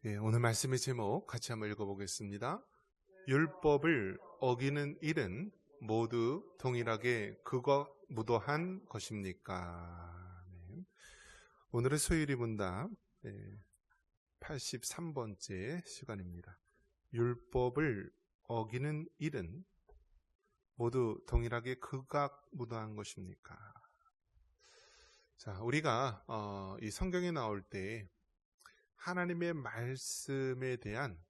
오늘 말씀의 제목 같이 한번 읽어보겠습니다. 율법을 어기는 일은 모두 동일하게 그거 무도한 것입니까? 네. 오늘의 소일이 문답 83번째 시간입니다. 율법을 어기는 일은 모두 동일하게 극악 무도한 것입니까? 자, 우리가 이 성경에 나올 때 하나님의 말씀에 대한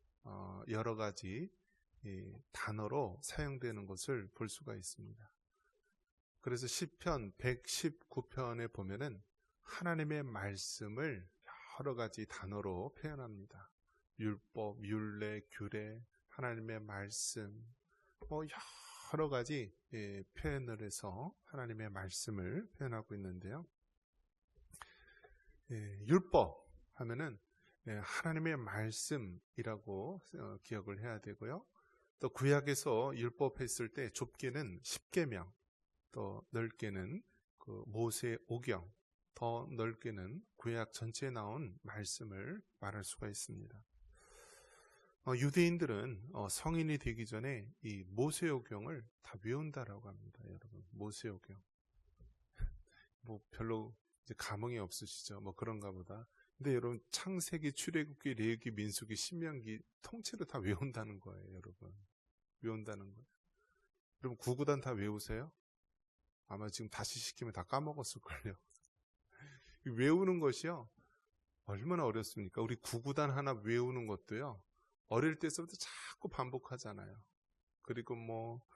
여러 가지 단어로 사용되는 것을 볼 수가 있습니다. 그래서 시편 119편에 보면은 하나님의 말씀을 여러 가지 단어로 표현합니다. 율법, 율례, 규례, 하나님의 말씀, 여러 가지 표현을 해서 하나님의 말씀을 표현하고 있는데요. 율법 하면은 하나님의 말씀이라고 기억을 해야 되고요. 또 구약에서 율법 했을 때 좁게는 십계명, 또 넓게는 그 모세 오경, 더 넓게는 구약 전체에 나온 말씀을 말할 수가 있습니다. 유대인들은 성인이 되기 전에 이 모세 오경을 다 외운다라고 합니다. 여러분, 모세 오경. 별로 이제 감흥이 없으시죠? 그런가 보다. 근데 여러분, 창세기, 출애굽기, 레위기, 민수기, 신명기 통째로 다 외운다는 거예요. 여러분, 외운다는 거예요. 여러분, 구구단 다 외우세요? 아마 지금 다시 시키면 다 까먹었을걸요. 외우는 것이요, 얼마나 어렵습니까? 우리 구구단 하나 외우는 것도요, 어릴 때서부터 자꾸 반복하잖아요. 그리고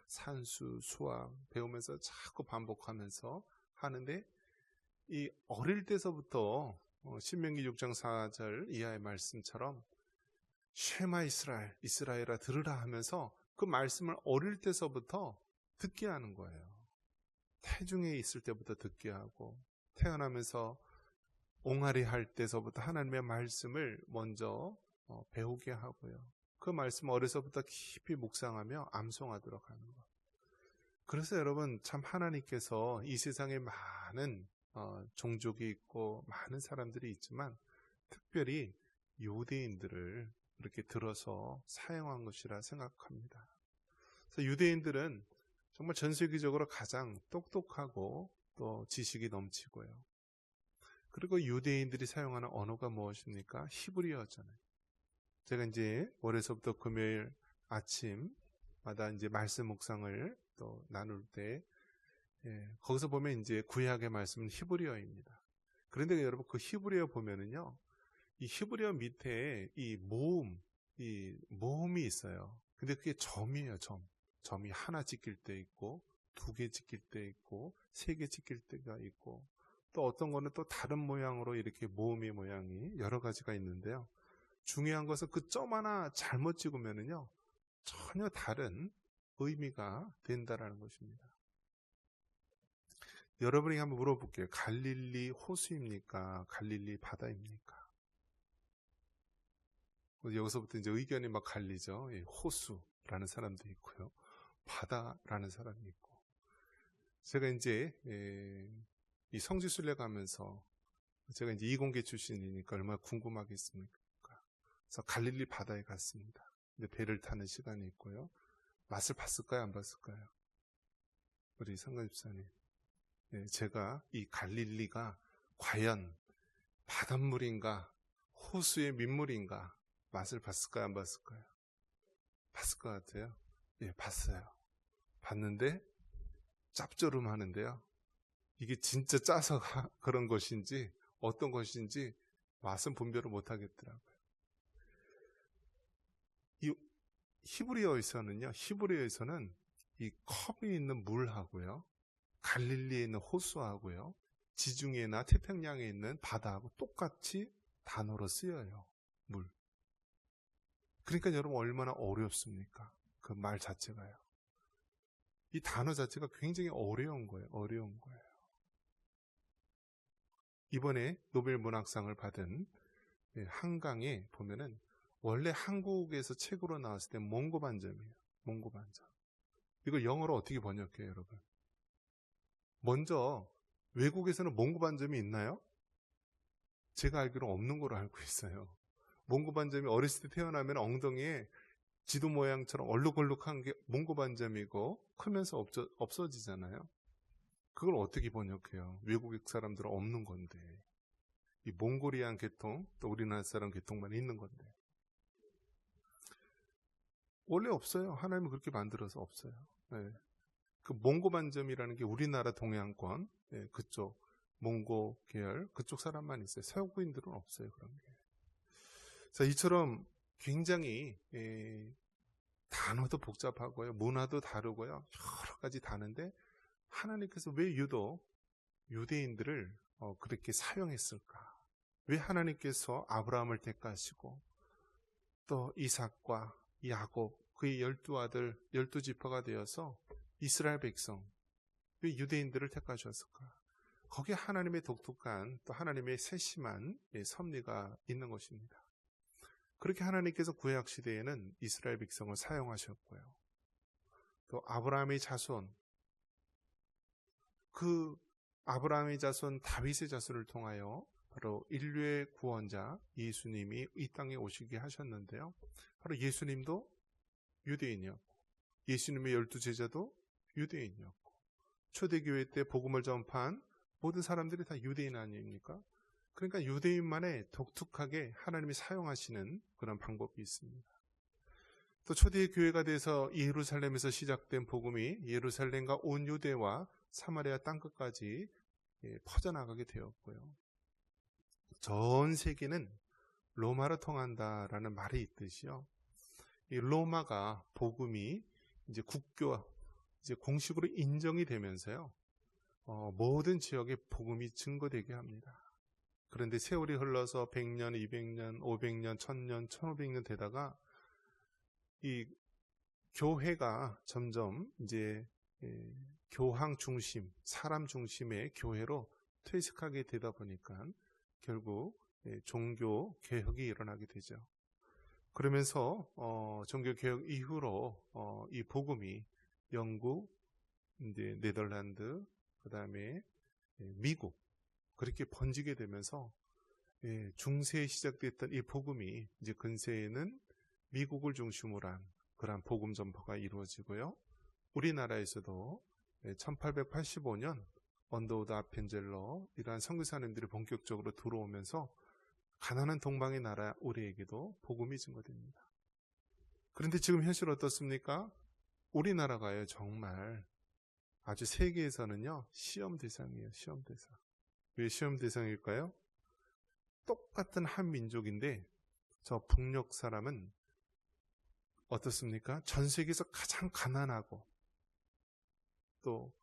산수, 수학 배우면서 자꾸 반복하면서 하는데, 이 어릴 때서부터 신명기 6장 4절 이하의 말씀처럼 쉐마 이스라엘아 들으라 하면서 그 말씀을 어릴 때서부터 듣게 하는 거예요. 태중에 있을 때부터 듣게 하고, 태어나면서 옹알이 할 때서부터 하나님의 말씀을 먼저 배우게 하고요. 그 말씀 어려서부터 깊이 묵상하며 암송하도록 하는 것. 그래서 여러분, 참 하나님께서 이 세상에 많은 종족이 있고 많은 사람들이 있지만 특별히 유대인들을 이렇게 들어서 사용한 것이라 생각합니다. 그래서 유대인들은 정말 전 세계적으로 가장 똑똑하고 또 지식이 넘치고요. 그리고 유대인들이 사용하는 언어가 무엇입니까? 히브리어잖아요. 제가 이제 월요일서부터 금요일 아침마다 이제 말씀 묵상을 또 나눌 때 거기서 보면 이제 구약의 말씀은 히브리어입니다. 그런데 여러분, 그 히브리어 보면은요, 이 히브리어 밑에 이 모음이 있어요. 근데 그게 점이에요, 점. 점이 하나 찍힐 때 있고, 2개 찍힐 때 있고, 3개 찍힐 때가 있고, 또 어떤 거는 또 다른 모양으로 이렇게 모음의 모양이 여러 가지가 있는데요. 중요한 것은 그 점 하나 잘못 찍으면은요, 전혀 다른 의미가 된다라는 것입니다. 여러분에게 한번 물어볼게요. 갈릴리 호수입니까? 갈릴리 바다입니까? 여기서부터 이제 의견이 막 갈리죠. 호수라는 사람도 있고요, 바다라는 사람이 있고. 제가 이제 이 성지순례 가면서, 제가 이제 이공계 출신이니까 얼마나 궁금하겠습니까? 그래서 갈릴리 바다에 갔습니다. 근데 배를 타는 시간이 있고요. 맛을 봤을까요? 안 봤을까요? 우리 성관 집사님. 제가 이 갈릴리가 과연 바닷물인가 호수의 민물인가 맛을 봤을까요? 안 봤을까요? 봤을 것 같아요. 봤어요. 봤는데 짭조름하는데요, 이게 진짜 짜서 그런 것인지 어떤 것인지 맛은 분별을 못하겠더라고요. 이 히브리어에서는 이 컵에 있는 물하고요, 갈릴리에 있는 호수하고요, 지중해나 태평양에 있는 바다하고 똑같이 단어로 쓰여요. 물. 그러니까 여러분, 얼마나 어렵습니까? 그 말 자체가요. 이 단어 자체가 굉장히 어려운 거예요. 이번에 노벨 문학상을 받은 한강에 보면은 원래 한국에서 책으로 나왔을 때 몽고반점이에요. 몽고반점. 이걸 영어로 어떻게 번역해요, 여러분? 먼저 외국에서는 몽고반점이 있나요? 제가 알기로 없는 걸로 알고 있어요. 몽고 반점이 어렸을 때 태어나면 엉덩이에 지도 모양처럼 얼룩얼룩한 게 몽고 반점이고 크면서 없어지잖아요. 그걸 어떻게 번역해요? 외국 사람들은 없는 건데. 이 몽골이안 계통, 또 우리나라 사람 계통만 있는 건데. 원래 없어요. 하나님은 그렇게 만들어서 없어요. 네. 그 몽고 반점이라는 게 우리나라 동양권, 네, 그쪽 몽고 계열 그쪽 사람만 있어요. 서구인들은 없어요. 그런 게. 자, 이처럼 굉장히 단어도 복잡하고요, 문화도 다르고요, 여러 가지 다른데 하나님께서 왜 유독 유대인들을 그렇게 사용했을까? 왜 하나님께서 아브라함을 택하시고 또 이삭과 야곱 그의 12아들 12지파가 되어서 이스라엘 백성 왜 유대인들을 택하셨을까? 거기에 하나님의 독특한 또 하나님의 세심한 섭리가 있는 것입니다. 그렇게 하나님께서 구약 시대에는 이스라엘 백성을 사용하셨고요. 또 아브라함의 자손, 그 아브라함의 자손 다윗의 자손을 통하여 바로 인류의 구원자 예수님이 이 땅에 오시게 하셨는데요. 바로 예수님도 유대인이었고 예수님의 12제자도 유대인이었고 초대교회 때 복음을 전파한 모든 사람들이 다 유대인 아닙니까? 그러니까 유대인만의 독특하게 하나님이 사용하시는 그런 방법이 있습니다. 또 초대의 교회가 돼서 예루살렘에서 시작된 복음이 예루살렘과 온 유대와 사마리아 땅끝까지 퍼져나가게 되었고요. 전 세계는 로마로 통한다라는 말이 있듯이요. 이 로마가 복음이 이제 국교 이제 공식으로 인정이 되면서요. 모든 지역에 복음이 증거되게 합니다. 그런데 세월이 흘러서 100년, 200년, 500년, 1000년, 1500년 되다가 이 교회가 점점 이제 교황 중심, 사람 중심의 교회로 퇴색하게 되다 보니까 결국 종교 개혁이 일어나게 되죠. 그러면서 종교 개혁 이후로 이 복음이 영국, 이제 네덜란드, 그 다음에 미국 그렇게 번지게 되면서 중세에 시작됐던 이 복음이 이제 근세에는 미국을 중심으로 한 그런 복음 전파가 이루어지고요. 우리나라에서도 1885년 언더우드 아펜젤러 이러한 선교사님들이 본격적으로 들어오면서 가난한 동방의 나라 우리에게도 복음이 증거됩니다. 그런데 지금 현실 어떻습니까? 우리나라가요 정말 아주 세계에서는요 시험 대상이에요. 시험 대상. 왜 시험 대상일까요? 똑같은 한 민족인데 저 북녘 사람은 어떻습니까? 전 세계에서 가장 가난하고 또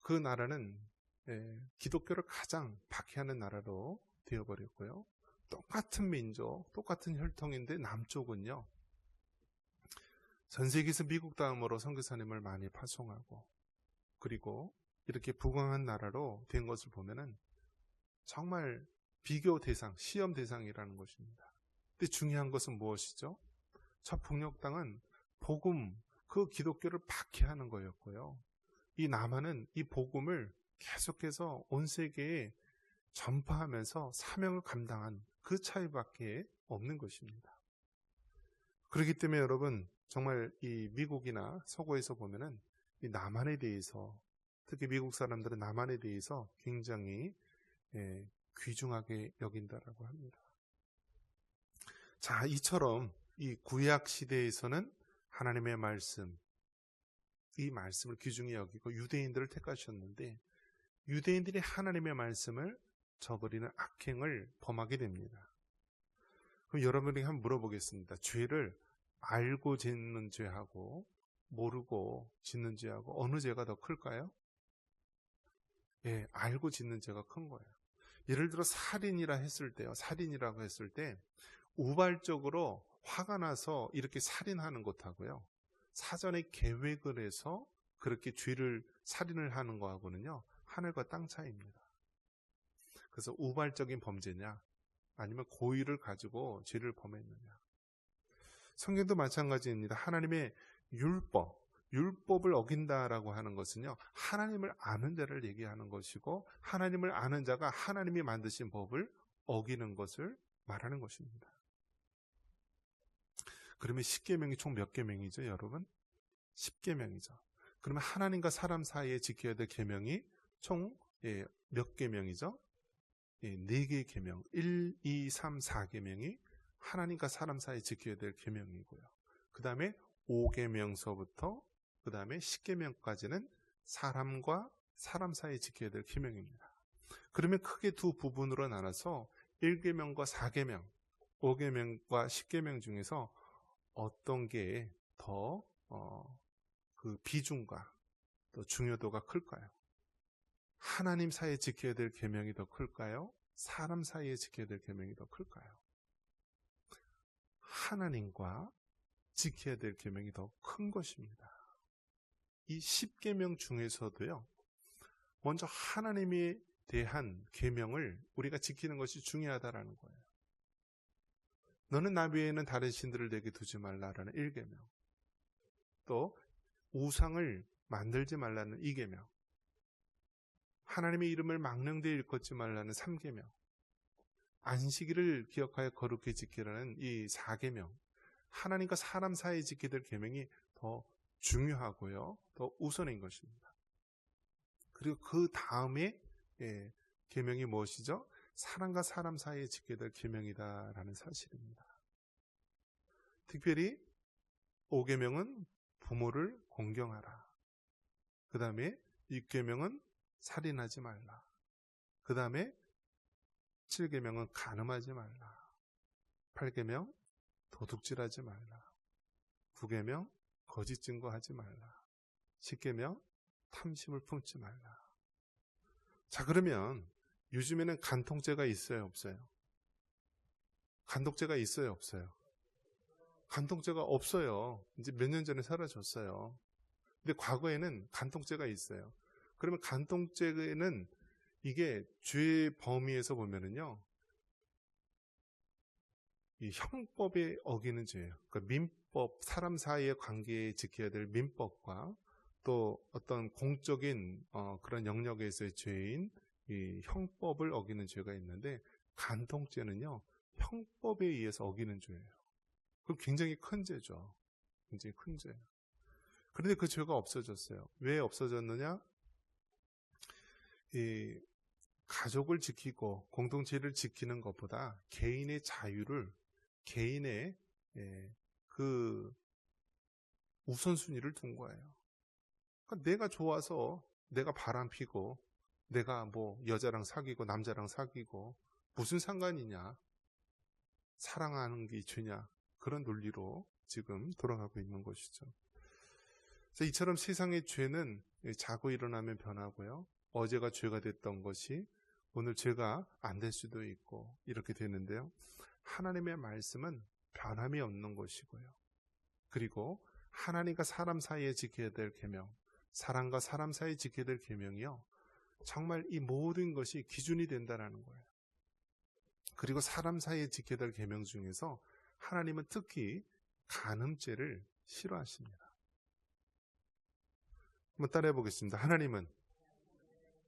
그 나라는 기독교를 가장 박해하는 나라로 되어버렸고요. 똑같은 민족, 똑같은 혈통인데 남쪽은요. 전 세계에서 미국 다음으로 선교사님을 많이 파송하고 그리고 이렇게 부강한 나라로 된 것을 보면은 정말 비교 대상, 시험 대상이라는 것입니다. 근데 중요한 것은 무엇이죠? 저 북녘 땅은 복음, 그 기독교를 박해하는 거였고요. 이 남한은 이 복음을 계속해서 온 세계에 전파하면서 사명을 감당한 그 차이밖에 없는 것입니다. 그렇기 때문에 여러분 정말 이 미국이나 서구에서 보면은 이 남한에 대해서 특히 미국 사람들은 남한에 대해서 굉장히 귀중하게 여긴다라고 합니다. 자, 이처럼 이 구약 시대에서는 하나님의 말씀, 이 말씀을 귀중히 여기고 유대인들을 택하셨는데 유대인들이 하나님의 말씀을 저버리는 악행을 범하게 됩니다. 그럼 여러분에게 한번 물어보겠습니다. 죄를 알고 짓는 죄하고 모르고 짓는 죄하고 어느 죄가 더 클까요? 알고 짓는 죄가 큰 거예요. 예를 들어 살인이라 했을 때요. 살인이라고 했을 때 우발적으로 화가 나서 이렇게 살인하는 것하고요. 사전에 계획을 해서 그렇게 죄를 살인을 하는 거하고는요. 하늘과 땅 차이입니다. 그래서 우발적인 범죄냐 아니면 고의를 가지고 죄를 범했느냐. 성경도 마찬가지입니다. 하나님의 율법을 어긴다라고 하는 것은요. 하나님을 아는 자를 얘기하는 것이고 하나님을 아는 자가 하나님이 만드신 법을 어기는 것을 말하는 것입니다. 그러면 10계명이 총 몇 계명이죠, 여러분? 10계명이죠. 그러면 하나님과 사람 사이에 지켜야 될 계명이 총 몇 계명이죠? 4개의 계명, 1, 2, 3, 4계명이 하나님과 사람 사이에 지켜야 될 계명이고요. 그 다음에 5계명서부터 그 다음에 10계명까지는 사람과 사람 사이에 지켜야 될 계명입니다. 그러면 크게 두 부분으로 나눠서 1계명과 4계명, 5계명과 10계명 중에서 어떤 게 더 그 비중과 또 중요도가 클까요? 하나님 사이에 지켜야 될 계명이 더 클까요? 사람 사이에 지켜야 될 계명이 더 클까요? 하나님과 지켜야 될 계명이 더 큰 것입니다. 이 10계명 중에서도요, 먼저 하나님에 대한 계명을 우리가 지키는 것이 중요하다라는 거예요. 너는 나 외에는 다른 신들을 내게 두지 말라라는 1계명, 또 우상을 만들지 말라는 2계명, 하나님의 이름을 망령되이 일컫지 말라는 3계명, 안식일을 기억하여 거룩히 지키라는 이 4계명, 하나님과 사람 사이에 지켜야 될 계명이 더 중요하고요, 더 우선인 것입니다. 그리고 그 다음에 계명이 무엇이죠? 사람과 사람 사이에 지켜야 될 계명이다라는 사실입니다. 특별히 5계명은 부모를 공경하라. 그 다음에 6계명은 살인하지 말라. 그 다음에 7계명은 간음하지 말라. 8계명 도둑질하지 말라. 9계명 거짓 증거하지 말라. 10계명 탐심을 품지 말라. 자, 그러면 요즘에는 간통죄가 있어요, 없어요? 간독죄가 있어요, 없어요? 간통죄가 없어요. 이제 몇 년 전에 사라졌어요. 근데 과거에는 간통죄가 있어요. 그러면 간통죄는 이게 죄 범위에서 보면은요, 이 형법에 어기는 죄예요. 그러니까 민법, 사람 사이의 관계에 지켜야 될 민법과 또 어떤 공적인 그런 영역에서의 죄인 이 형법을 어기는 죄가 있는데, 간통죄는요 형법에 의해서 어기는 죄예요. 그럼 굉장히 큰 죄죠. 굉장히 큰 죄예요. 그런데 그 죄가 없어졌어요. 왜 없어졌느냐? 이 가족을 지키고 공동체를 지키는 것보다 개인의 자유를, 개인의 그 우선순위를 둔 거예요. 그러니까 내가 좋아서 내가 바람 피고 내가 뭐 여자랑 사귀고 남자랑 사귀고 무슨 상관이냐, 사랑하는 게 죄냐, 그런 논리로 지금 돌아가고 있는 것이죠. 그래서 이처럼 세상의 죄는 자고 일어나면 변하고요, 어제가 죄가 됐던 것이 오늘 죄가 안 될 수도 있고 이렇게 되는데요, 하나님의 말씀은 변함이 없는 것이고요, 그리고 하나님과 사람 사이에 지켜야 될 계명, 사람과 사람 사이에 지켜야 될 계명이요, 정말 이 모든 것이 기준이 된다라는 거예요. 그리고 사람 사이에 지켜야 될 계명 중에서 하나님은 특히 간음죄를 싫어하십니다. 한번 따라해 보겠습니다. 하나님은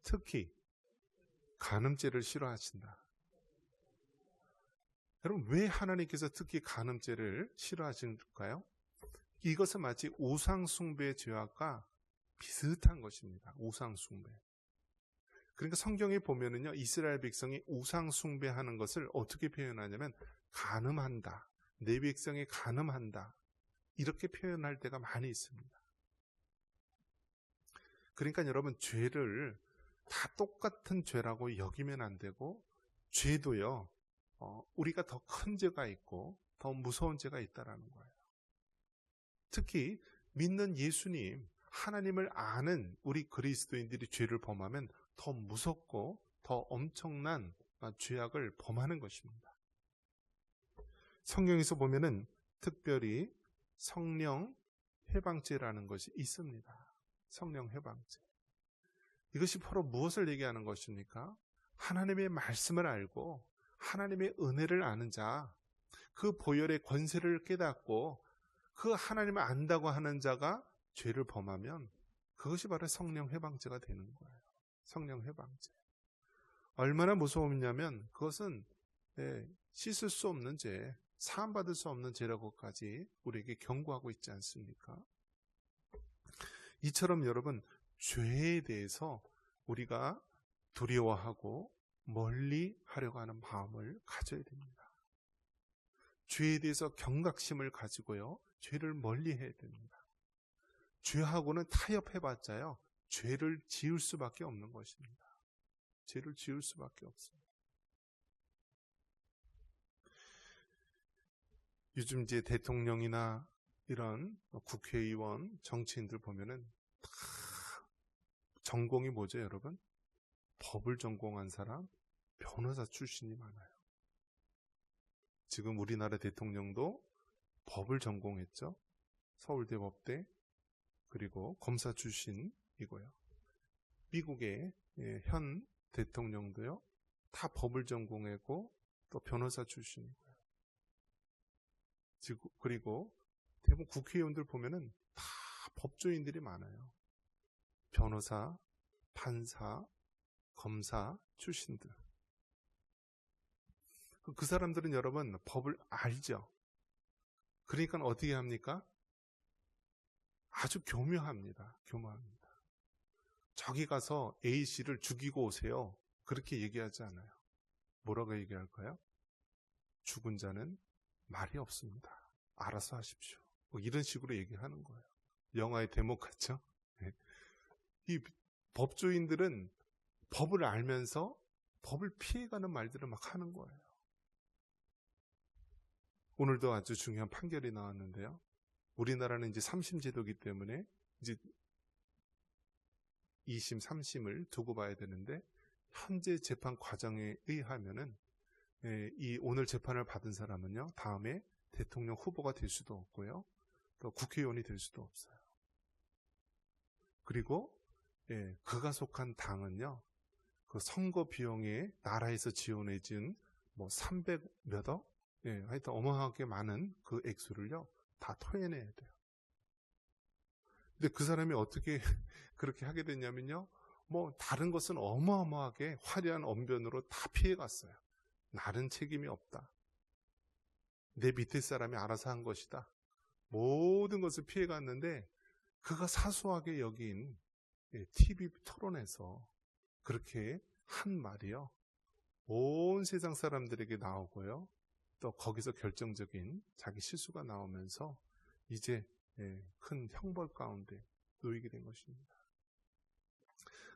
특히 간음죄를 싫어하신다. 여러분, 왜 하나님께서 특히 간음죄를 싫어하실까요? 이것은 마치 우상숭배의 죄악과 비슷한 것입니다. 우상숭배. 그러니까 성경에 보면은요, 이스라엘 백성이 우상숭배하는 것을 어떻게 표현하냐면 간음한다, 내 백성이 간음한다, 이렇게 표현할 때가 많이 있습니다. 그러니까 여러분, 죄를 다 똑같은 죄라고 여기면 안 되고, 죄도요 우리가 더 큰 죄가 있고 더 무서운 죄가 있다라는 거예요. 특히 믿는 예수님, 하나님을 아는 우리 그리스도인들이 죄를 범하면 더 무섭고 더 엄청난 죄악을 범하는 것입니다. 성경에서 보면은 특별히 성령 회방죄라는 것이 있습니다. 성령 회방죄. 이것이 바로 무엇을 얘기하는 것입니까? 하나님의 말씀을 알고 하나님의 은혜를 아는 자, 그 보혈의 권세를 깨닫고 그 하나님을 안다고 하는 자가 죄를 범하면 그것이 바로 성령 회방죄가 되는 거예요. 성령 회방죄. 얼마나 무서우냐면 그것은 씻을 수 없는 죄, 사함받을 수 없는 죄라고까지 우리에게 경고하고 있지 않습니까? 이처럼 여러분, 죄에 대해서 우리가 두려워하고 멀리 하려고 하는 마음을 가져야 됩니다. 죄에 대해서 경각심을 가지고요, 죄를 멀리 해야 됩니다. 죄하고는 타협해봤자요, 죄를 지을 수밖에 없는 것입니다. 죄를 지을 수밖에 없습니다. 요즘 이제 대통령이나 이런 국회의원, 정치인들 보면은 다 전공이 뭐죠, 여러분? 법을 전공한 사람, 변호사 출신이 많아요. 지금 우리나라 대통령도 법을 전공했죠. 서울대 법대, 그리고 검사 출신이고요. 미국의 현 대통령도요, 다 법을 전공했고 또 변호사 출신이고요. 그리고 대부분 국회의원들 보면은 다 법조인들이 많아요. 변호사, 판사, 검사 출신들. 그 사람들은 여러분 법을 알죠. 그러니까 어떻게 합니까? 아주 교묘합니다. 교묘합니다. 저기 가서 A씨를 죽이고 오세요. 그렇게 얘기하지 않아요. 뭐라고 얘기할까요? 죽은 자는 말이 없습니다. 알아서 하십시오. 뭐 이런 식으로 얘기하는 거예요. 영화의 대목 같죠? 네. 이 법조인들은 법을 알면서 법을 피해가는 말들을 막 하는 거예요. 오늘도 아주 중요한 판결이 나왔는데요. 우리나라는 이제 3심 제도이기 때문에 이제 2심, 3심을 두고 봐야 되는데, 현재 재판 과정에 의하면은 이 오늘 재판을 받은 사람은요, 다음에 대통령 후보가 될 수도 없고요, 또 국회의원이 될 수도 없어요. 그리고 그가 속한 당은요, 그 선거 비용에 나라에서 지원해준 뭐 300몇 억, 하여튼 어마어마하게 많은 그 액수를요, 다 토해내야 돼요. 근데 그 사람이 어떻게 그렇게 하게 됐냐면요, 뭐 다른 것은 어마어마하게 화려한 언변으로 다 피해갔어요. 나는 책임이 없다. 내 밑에 사람이 알아서 한 것이다. 모든 것을 피해갔는데, 그가 사소하게 여긴 TV 토론에서 그렇게 한 말이요, 온 세상 사람들에게 나오고요, 또 거기서 결정적인 자기 실수가 나오면서 이제 큰 형벌 가운데 놓이게 된 것입니다.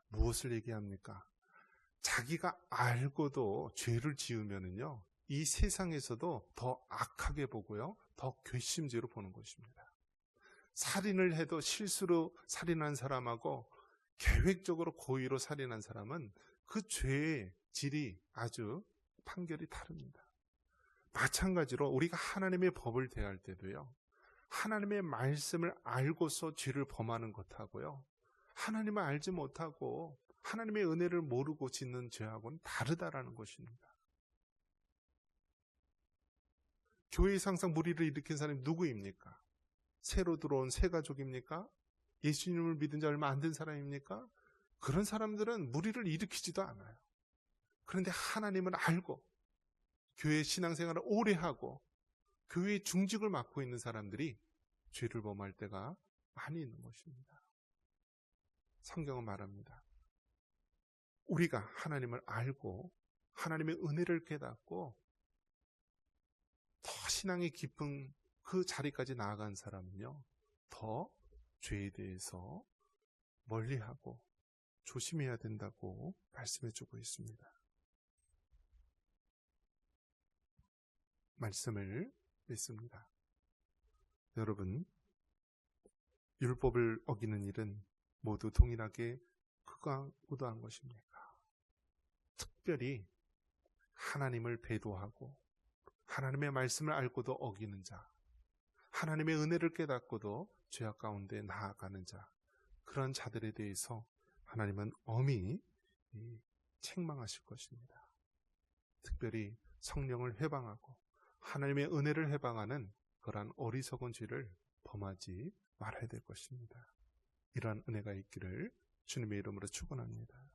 무엇을 얘기합니까? 자기가 알고도 죄를 지으면은요, 이 세상에서도 더 악하게 보고요, 더 괘씸죄로 보는 것입니다. 살인을 해도 실수로 살인한 사람하고 계획적으로 고의로 살인한 사람은 그 죄의 질이 아주 판결이 다릅니다. 마찬가지로 우리가 하나님의 법을 대할 때도요, 하나님의 말씀을 알고서 죄를 범하는 것하고요, 하나님을 알지 못하고 하나님의 은혜를 모르고 짓는 죄하고는 다르다라는 것입니다. 교회에 항상 무리를 일으킨 사람이 누구입니까? 새로 들어온 새 가족입니까? 예수님을 믿은 지 얼마 안 된 사람입니까? 그런 사람들은 무리를 일으키지도 않아요. 그런데 하나님을 알고 교회 신앙생활을 오래 하고 교회의 중직을 맡고 있는 사람들이 죄를 범할 때가 많이 있는 것입니다. 성경은 말합니다. 우리가 하나님을 알고 하나님의 은혜를 깨닫고 더 신앙이 깊은 그 자리까지 나아간 사람은요, 더 죄에 대해서 멀리하고 조심해야 된다고 말씀해주고 있습니다. 말씀을 믿습니다. 여러분, 율법을 어기는 일은 모두 동일하게 극악무도한 것입니까? 특별히 하나님을 배도하고 하나님의 말씀을 알고도 어기는 자, 하나님의 은혜를 깨닫고도 죄악 가운데 나아가는 자, 그런 자들에 대해서 하나님은 엄히 책망하실 것입니다. 특별히 성령을 회방하고 하나님의 은혜를 회방하는 그러한 어리석은 죄를 범하지 말아야 될 것입니다. 이러한 은혜가 있기를 주님의 이름으로 축원합니다.